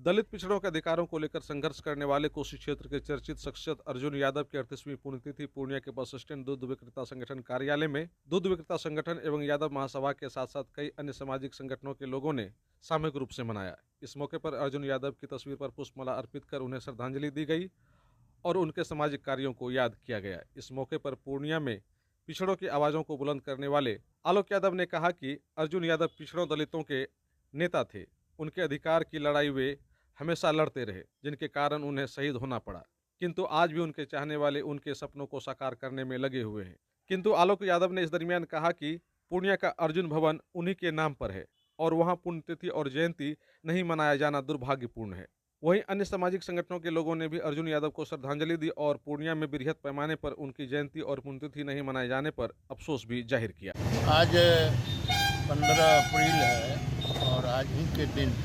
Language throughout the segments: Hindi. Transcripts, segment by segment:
दलित पिछड़ों के अधिकारों को लेकर संघर्ष करने वाले कोसी क्षेत्र के चर्चित शख्सियत अर्जुन यादव की 38वीं पुण्यतिथि पूर्णिया के बस स्टैंड दूध विक्रेता संगठन कार्यालय में दूध विक्रेता संगठन एवं यादव महासभा के साथ साथ कई अन्य सामाजिक संगठनों के लोगों ने सामूहिक रूप से मनाया। इस मौके पर अर्जुन यादव की तस्वीर पर पुष्पमाला अर्पित कर उन्हें श्रद्धांजलि दी गई और उनके सामाजिक कार्यों को याद किया गया। इस मौके पर पूर्णिया में पिछड़ों की आवाज़ों को बुलंद करने वाले आलोक यादव ने कहा कि अर्जुन यादव पिछड़ों दलितों के नेता थे। उनके अधिकार की लड़ाई वे हमेशा लड़ते रहे, जिनके कारण उन्हें शहीद होना पड़ा, किंतु आज भी उनके चाहने वाले उनके सपनों को साकार करने में लगे हुए हैं। किंतु आलोक यादव ने इस दरमियान कहा कि पूर्णिया का अर्जुन भवन उन्हीं के नाम पर है और वहां पुण्यतिथि और जयंती नहीं मनाया जाना दुर्भाग्यपूर्ण है। वहीं अन्य सामाजिक संगठनों के लोगों ने भी अर्जुन यादव को श्रद्धांजलि दी और पूर्णिया में बृहत पैमाने पर उनकी जयंती और पुण्यतिथि नहीं मनाए जाने पर अफसोस भी जाहिर किया। आज 15 अप्रैल है और आज ही के दिन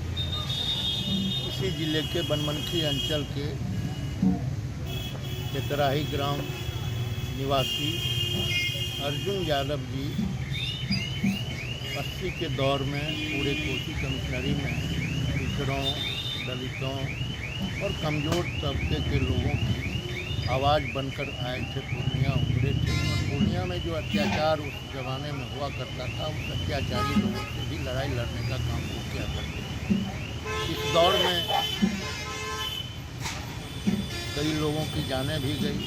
इसी जिले के बनमनखी अंचल के चतराही ग्राम निवासी अर्जुन यादव जी 80 के दौर में पूरे कोसी कमिश्नरी में पिछड़ों, दलितों और कमज़ोर तबके के लोगों की आवाज़ बनकर आए थे, पूर्णिया उभरे थे। और पूर्णिया में जो अत्याचार उस ज़माने में हुआ करता था, उस अत्याचारी लोगों से भी लड़ाई लड़ने का काम वो किया करते थे। इस दौर में कई लोगों की जानें भी गई।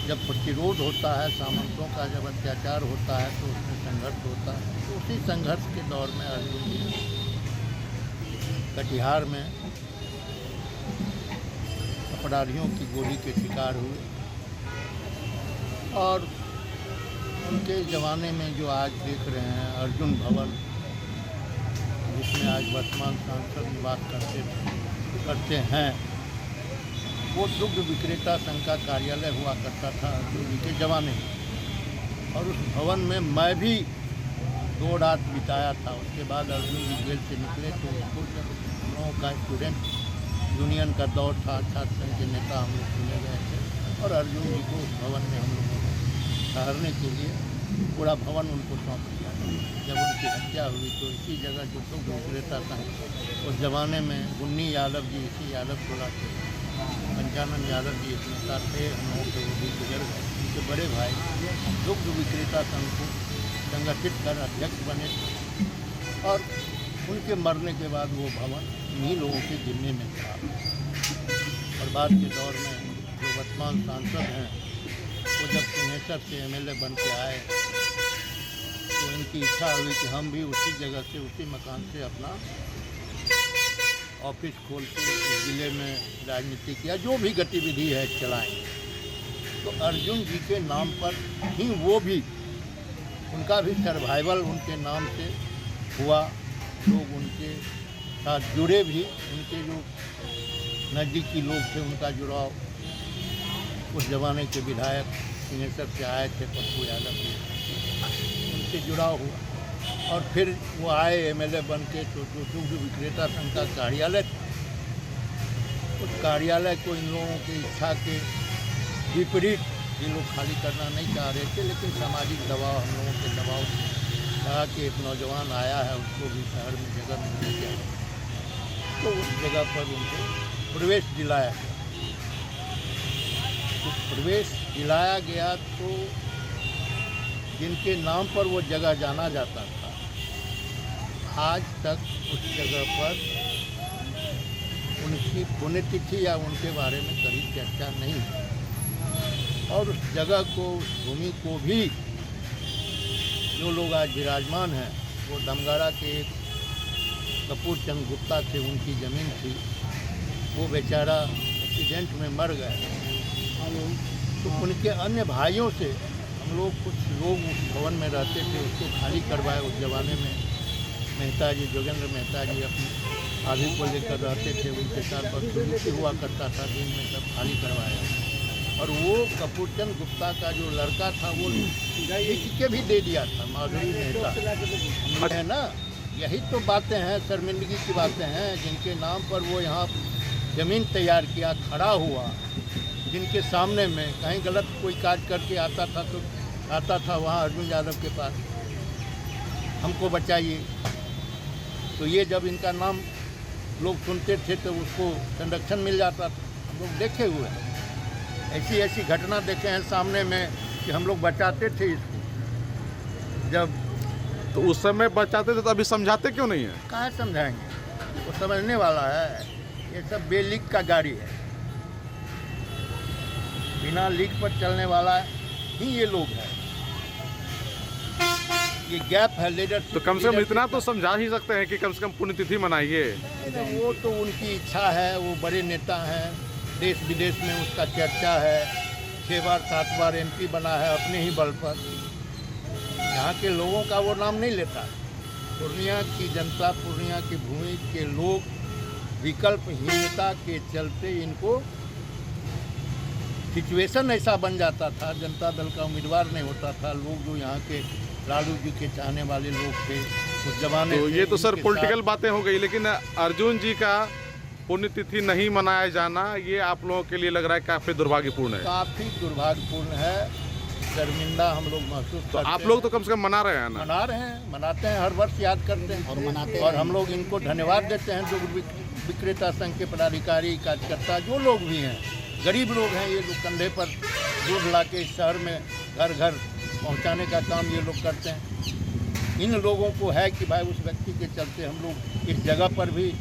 जब प्रतिरोध होता है, सामंतों का जब अत्याचार होता है तो उसमें संघर्ष होता है। तो उसी संघर्ष के दौर में अर्जुन जी कटिहार में अपराधियों की गोली के शिकार हुए और उनके ज़माने में जो आज देख रहे हैं अर्जुन भवन, जिसमें आज वर्तमान सांसद निवास करते हैं, वो दुग्ध विक्रेता संघ का कार्यालय हुआ करता था अर्जुन जी के ज़माने में। और उस भवन में मैं भी 2 रात बिताया था। उसके बाद अर्जुन जी जेल से निकले तो उसको जब हम लोगों का स्टूडेंट यूनियन का दौर था, छात्र संघ के नेता हम लोग चुने गए थे और अर्जुन जी को उस भवन में हम लोगों ने ठहरने के लिए पूरा भवन उनको सौंप दिया। जब उनकी हत्या हुई तो इसी जगह जो दुग्ध विक्रेता संघ उस ज़माने में गुन्नी यादव जी, इसी यादव टोला थे, पंचानन यादव जी एक नेता थे, हम लोगों के वो भी गुजर गए। उनके बड़े भाई दुग्ध विक्रेता संघ को संगठित कर अध्यक्ष बने थे और उनके मरने के बाद वो भवन इन्हीं लोगों के जिम्मे में था। और बाद के दौर में जो वर्तमान सांसद हैं वो जब सिंहेश्वर से एमएलए बन के आए तो इनकी इच्छा हुई कि हम भी उसी जगह से, उसी मकान से अपना ऑफिस खोल के इस जिले में राजनीतिक या जो भी गतिविधि है चलाएंगे। तो अर्जुन जी के नाम पर ही वो भी, उनका भी सर्वाइवल उनके नाम से हुआ। लोग उनके साथ जुड़े भी, उनके जो नज़दीकी लोग थे उनका जुड़ाव उस ज़माने के विधायक सिंहेश्वर से आए थे पप्पू यादव जी, उनसे जुड़ाव हुआ। और फिर वो आए एमएलए बन के तो जो दुग्ध विक्रेता संघ का कार्यालय था, उस कार्यालय को इन लोगों की इच्छा के विपरीत ये लोग खाली करना नहीं चाह रहे थे, लेकिन सामाजिक दबाव, हम लोगों के दबाव से कहा कि एक नौजवान आया है, उसको भी शहर में जगह मिलनी चाहिए। तो उस जगह पर उनको प्रवेश दिलाया गया। तो प्रवेश दिलाया गया तो जिनके नाम पर वो जगह जाना जाता था, आज तक उस जगह पर उनकी पुण्यतिथि या उनके बारे में कभी चर्चा नहीं हुई। और उस जगह को, उस भूमि को भी जो लोग आज विराजमान हैं, वो दमगाड़ा के एक कपूर चंद गुप्ता थे, उनकी ज़मीन थी। वो बेचारा एक्सीडेंट में मर गए तो उनके अन्य भाइयों से हम लोग, कुछ लोग उस भवन में रहते थे, उसको खाली करवाए। उस ज़माने में मेहता जी, जोगेंद्र मेहता जी अपनी आदमी को लेकर रहते थे, उनके साथ बदसलूकी हुआ करता था, दिन में सब खाली करवाया। और वो कपूरचंद गुप्ता का जो लड़का था वो लिख के भी दे दिया था, माधुरी मेहता है ना। यही तो बातें हैं, शर्मिंदगी की बातें हैं। जिनके नाम पर वो यहाँ ज़मीन तैयार किया, खड़ा हुआ, जिनके सामने में कहीं गलत कोई कार्य करके आता था तो आता था वहाँ अर्जुन यादव के पास, हमको बचाइए। तो ये जब इनका नाम लोग सुनते थे तो उसको संरक्षण मिल जाता था। हम लोग देखे हुए हैं, ऐसी ऐसी घटना देखे हैं सामने में कि हम लोग बचाते थे इसको। जब तो उस समय बचाते थे तो अभी समझाते क्यों नहीं है? कहाँ समझाएंगे, वो समझने वाला है। ये सब बेलीक का गाड़ी है, बिना लीक पर चलने वाला ही ये लोग हैं। ये गैप है लीडरशिप। तो कम से कम इतना तो समझा ही सकते हैं कि कम से कम पुण्यतिथि मनाइए। वो तो उनकी इच्छा है, वो बड़े नेता हैं, देश विदेश में उसका चर्चा है, 6 बार 7 बार MP बना है अपने ही बल पर। यहाँ के लोगों का वो नाम नहीं लेता। पूर्णिया की जनता, पूर्णिया की भूमि के लोग विकल्पहीनता के चलते इनको सिचुएशन ऐसा बन जाता था, जनता दल का उम्मीदवार नहीं होता था। लोग जो यहाँ के लालू जी के चाहने वाले लोग थे उस जमाने तो में, ये तो सर इनके पॉलिटिकल साथ बातें हो गई, लेकिन अर्जुन जी का पुण्यतिथि नहीं मनाया जाना ये आप लोगों के लिए लग रहा है काफी दुर्भाग्यपूर्ण है। काफ़ी दुर्भाग्यपूर्ण है, शर्मिंदा हम लोग महसूस तो करते आप लोग तो कम से कम मना रहे हैं ना? मना रहे हैं, मनाते हैं, हर वर्ष याद करते हैं और मनाते और हैं। हम लोग इनको धन्यवाद देते हैं। जो विक्रेता संघ के पदाधिकारी, कार्यकर्ता जो लोग भी हैं, गरीब लोग हैं, ये लोग कंधे पर दूध ला के इस शहर में घर घर पहुंचाने का काम ये लोग करते हैं। इन लोगों को है कि भाई उस व्यक्ति के चलते हम लोग इस जगह पर भी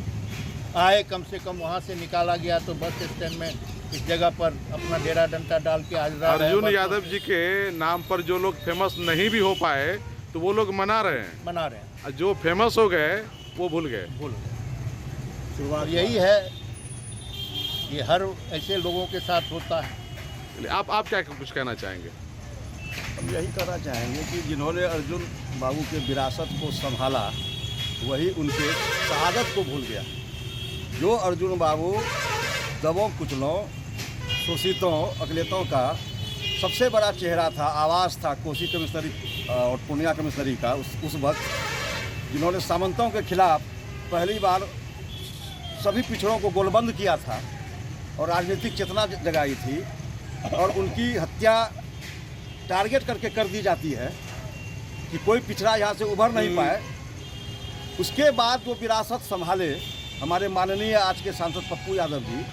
आए, कम से कम वहाँ से निकाला गया तो बस स्टैंड में इस जगह पर अपना डेरा डंडा डाल के आज अर्जुन यादव जी के नाम पर जो लोग फेमस नहीं भी हो पाए तो वो लोग मना रहे हैं, मना रहे हैं। और जो फेमस हो गए वो भूल गए। शुरुआत यही है, ये हर ऐसे लोगों के साथ होता है। आप क्या कुछ कहना चाहेंगे? हम यही कहना चाहेंगे कि जिन्होंने अर्जुन बाबू के विरासत को संभाला वही उनके शहादत को भूल गया। जो अर्जुन बाबू दबों कुचलों, शोषितों, अकलियतों का सबसे बड़ा चेहरा था, आवाज़ था कोसी कमिश्नरी और पूर्णिया कमिश्नरी का उस वक्त, जिन्होंने सामंतों के खिलाफ पहली बार सभी पिछड़ों को गोलबंद किया था और राजनीतिक चेतना जगाई थी, और उनकी हत्या टारगेट करके कर दी जाती है कि कोई पिछड़ा यहाँ से उभर नहीं पाए। उसके बाद जो विरासत संभाले हमारे माननीय आज के सांसद पप्पू यादव जी,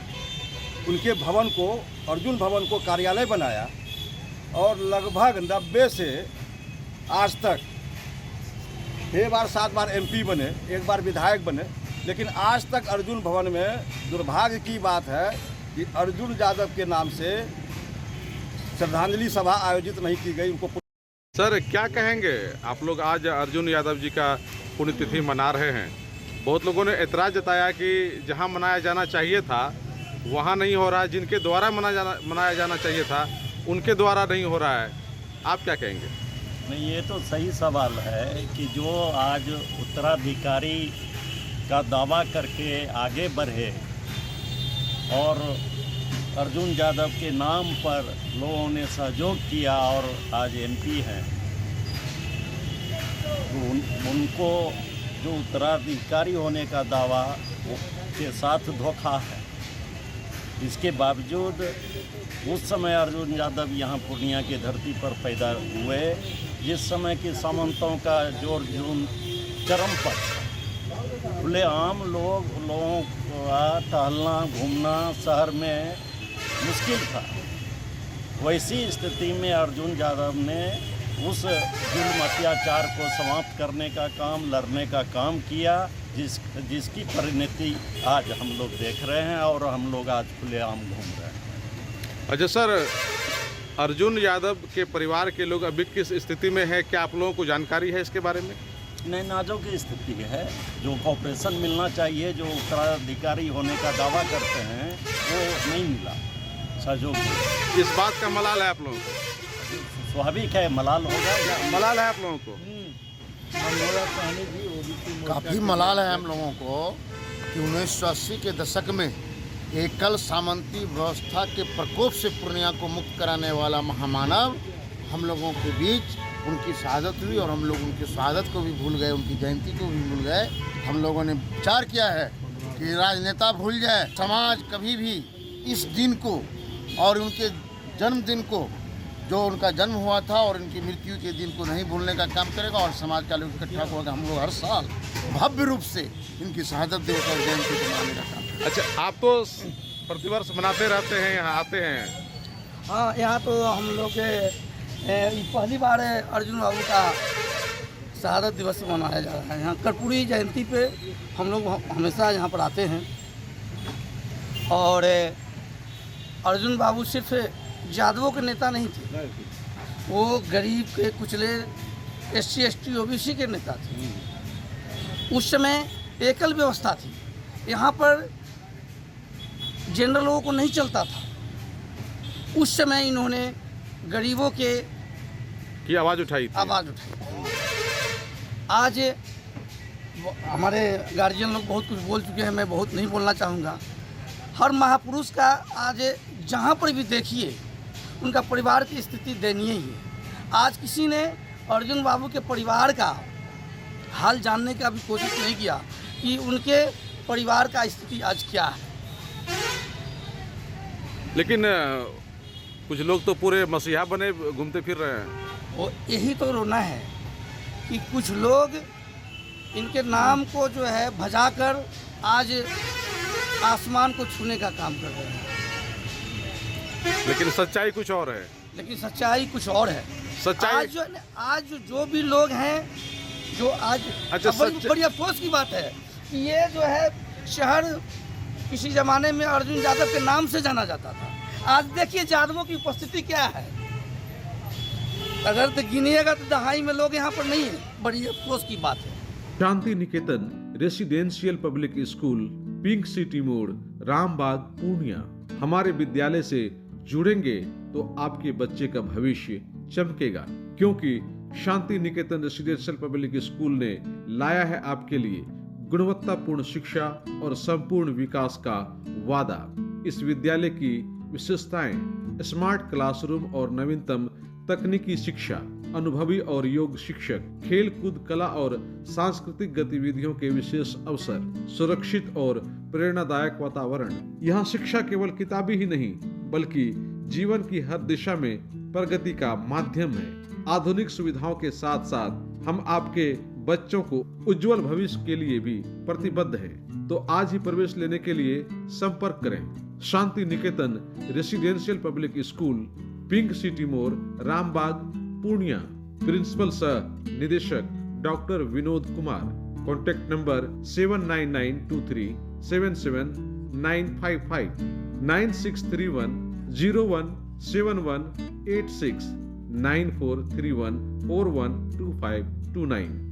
उनके भवन को, अर्जुन भवन को कार्यालय बनाया और लगभग 90 से आज तक 6 बार 7 बार MP बने, 1 बार विधायक बने, लेकिन आज तक अर्जुन भवन में दुर्भाग्य की बात है कि अर्जुन यादव के नाम से श्रद्धांजलि सभा आयोजित नहीं की गई उनको। सर क्या कहेंगे आप लोग, आज अर्जुन यादव जी का पुण्यतिथि मना रहे हैं, बहुत लोगों ने एतराज़ जताया कि जहां मनाया जाना चाहिए था वहां नहीं हो रहा है, जिनके द्वारा मनाया जाना चाहिए था उनके द्वारा नहीं हो रहा है, आप क्या कहेंगे? नहीं, ये तो सही सवाल है कि जो आज उत्तराधिकारी का दावा करके आगे बढ़े और अर्जुन यादव के नाम पर लोगों ने सहयोग किया और आज MP हैं, तो उनको जो उत्तराधिकारी होने का दावा के साथ धोखा है। इसके बावजूद उस समय अर्जुन यादव यहाँ पूर्णिया की धरती पर पैदा हुए जिस समय कि सामंतों का जोर जुर्म चरम पर था। खुलेआम लोगों का टहलना घूमना शहर में मुश्किल था। वैसी स्थिति में अर्जुन यादव ने उस जुल्म अत्याचार को समाप्त करने का काम, लड़ने का काम किया, जिसकी परिणति आज हम लोग देख रहे हैं और हम लोग आज खुलेआम घूम रहे हैं। अच्छा सर, अर्जुन यादव के परिवार के लोग अभी किस स्थिति में है, क्या आप लोगों को जानकारी है इसके बारे में? नहीं, नाजुक की स्थिति है। जो कॉपरेशन मिलना चाहिए, जो उत्तराधिकारी होने का दावा करते हैं, वो नहीं मिला सहयोग। इस बात का मलाल है आप लोगों को? स्वाभाविक है, मलाल होगा। मलाल है आप लोगों को? काफ़ी मलाल है हम लोगों को कि 1980 के दशक में एकल सामंती व्यवस्था के प्रकोप से पूर्णिया को मुक्त कराने वाला महामानव हम लोगों के बीच उनकी शहादत हुई और हम लोग उनकी शहादत को भी भूल गए, उनकी जयंती को भी भूल गए। हम लोगों ने विचार किया है कि राजनेता भूल जाए, समाज कभी भी इस दिन को और उनके जन्मदिन को जो उनका जन्म हुआ था और इनकी मृत्यु के दिन को नहीं भूलने का काम करेगा और समाज का लोग इकट्ठा होकर हम लोग हर साल भव्य रूप से इनकी शहादत दिवस और जयंती को मनाने का काम करेंगे। अच्छा, आप तो प्रतिवर्ष मनाते रहते हैं, यहाँ आते हैं। हाँ, यहाँ तो हम लोग पहली बार अर्जुन बाबू का शहादत दिवस मनाया जा रहा है। यहाँ कर्पूरी जयंती पे हम लोग हमेशा यहाँ पर आते हैं। और अर्जुन बाबू सिर्फ यादवों के नेता नहीं थे, वो गरीब के कुचले SC ST OBC के नेता थे। उस समय एकल व्यवस्था थी, यहाँ पर जनरल लोगों को नहीं चलता था। उस समय इन्होंने गरीबों की आवाज़ उठाई थी। आवाज़ उठाई। आज हमारे गार्जियन लोग बहुत कुछ बोल चुके हैं, मैं बहुत नहीं बोलना चाहूँगा। हर महापुरुष का आज जहाँ पर भी देखिए उनका परिवार की स्थिति दयनीय ही है। आज किसी ने अर्जुन बाबू के परिवार का हाल जानने का भी कोशिश नहीं किया कि उनके परिवार का स्थिति आज क्या है। लेकिन कुछ लोग तो पूरे मसीहा बने घूमते फिर रहे हैं। और यही तो रोना है कि कुछ लोग इनके नाम को जो है भजाकर आज आसमान को छूने का काम कर रहे हैं। लेकिन सच्चाई कुछ और है। लेकिन सच्चाई कुछ और है। सच्चाई आज जो भी लोग हैं जो आज अच्छा, बड़ी अफसोस की बात है कि ये जो है शहर किसी ज़माने में अर्जुन यादव के नाम से जाना जाता था। आज देखिए यादवों की उपस्थिति क्या है। अगर तो गिनिएगा तो दहाई में लोग यहाँ पर नहीं है। बड़ी अफसोस की बात है। Shanti Niketan residential public school, pink city मोड़, रामबाग, पूर्णिया। हमारे विद्यालय से जुड़ेंगे तो आपके बच्चे का भविष्य चमकेगा, क्योंकि शांति निकेतन रेसिडेंशियल पब्लिक स्कूल ने लाया है आपके लिए गुणवत्तापूर्ण शिक्षा और संपूर्ण विकास का वादा। इस विद्यालय की विशेषताएं स्मार्ट क्लासरूम और नवीनतम तकनीकी शिक्षा, अनुभवी और योग्य शिक्षक, खेल कूद, कला और सांस्कृतिक गतिविधियों के विशेष अवसर, सुरक्षित और प्रेरणादायक वातावरण। यहाँ शिक्षा केवल किताबी ही नहीं बल्कि जीवन की हर दिशा में प्रगति का माध्यम है। आधुनिक सुविधाओं के साथ साथ हम आपके बच्चों को उज्जवल भविष्य के लिए भी प्रतिबद्ध हैं। तो आज ही प्रवेश लेने के लिए संपर्क करें। Shanti Niketan residential public school, pink city मोड़, रामबाग, पूर्णिया। प्रिंसिपल सह निदेशक doctor Vinod Kumar. Contact number 79923 77955 9631 017186 9431 412529।